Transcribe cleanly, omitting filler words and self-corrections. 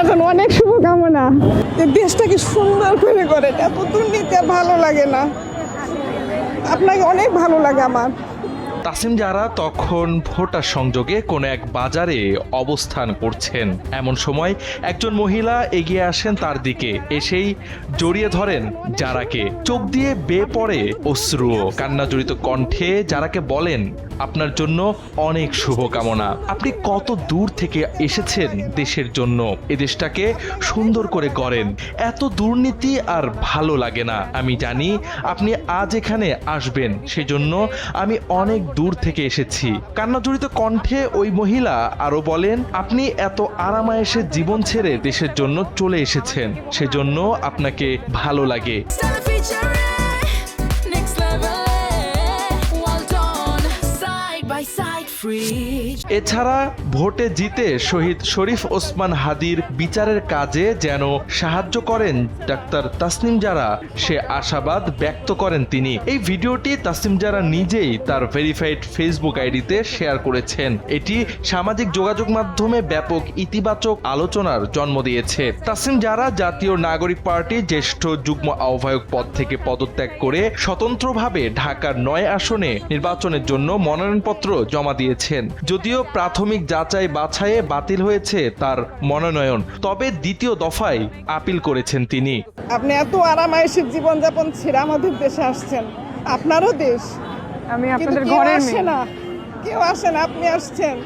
জন্য অনেক শুভকামনা। দেশটাকে সুন্দর করে করেন, এত দুর্নীতি আর ভালো লাগে না। আপনাকে অনেক ভালো লাগে আমার। তাসনিম জারা তখন ভোটার সংযোগে কোনো এক বাজারে অবস্থান করছেন। এমন সময় একজন মহিলা এগিয়ে আসেন তার দিকে, এসেই জড়িয়ে ধরেন জারাকে। চোখ দিয়ে বেয়ে পড়ে অশ্রুও। কান্না জড়িত কণ্ঠে জারাকে বলেন, আপনার জন্য অনেক শুভকামনা। আপনি কত দূর থেকে এসেছেন দেশের জন্য, এ দেশটাকে সুন্দর করে গড়েন। এত দুর্নীতি আর ভালো লাগে না। আমি জানি আপনি আজ এখানে আসবেন, সেজন্য আমি অনেক দূর থেকে এসেছি। কান্না জড়িত কণ্ঠে ওই মহিলা আরো বলেন, আপনি এত আরামায়েশে জীবন ছেড়ে দেশের জন্য চলে এসেছেন, সেজন্য আপনাকে ভালো লাগে। এছাড়া ভোটে জিতে শহীদ শরীফ ওসমান হাদির বিচারের কাজে যেন সাহায্য করেন ডাক্তার তাসনিম জারা, সে আশাবাদ ব্যক্ত করেন তিনি। এই ভিডিওটি তাসনিম জারা নিজেই তার ভেরিফাইড ফেসবুক আইডিতে শেয়ার করেছেন। এটি সামাজিক যোগাযোগ মাধ্যমে ব্যাপক ইতিবাচক আলোচনার জন্ম দিয়েছে। তাসনিম জারা জাতীয় নাগরিক পার্টি জ্যেষ্ঠ যুগ্ম আহ্বায়ক পদ থেকে পদত্যাগ করে স্বতন্ত্রভাবে ঢাকার ৯ আসনে নির্বাচনের জন্য মনোনয়নপত্র জমা দিয়েছেন। যদিও প্রাথমিক যাচাই বাছাইয়ে বাতিল হয়েছে তার মনোনয়ন, তবে দ্বিতীয় দফায় আপিল করেছেন তিনি। আপনি এত আরামায়েশের জীবনযাপন ছেড়ে আমাদের দেশে আসছেন, আপনারও দেশ। আমি আপনাদের কেউ ঘরের আসে মেয়ে। না, কেউ আসে না, আপনি আসছেন।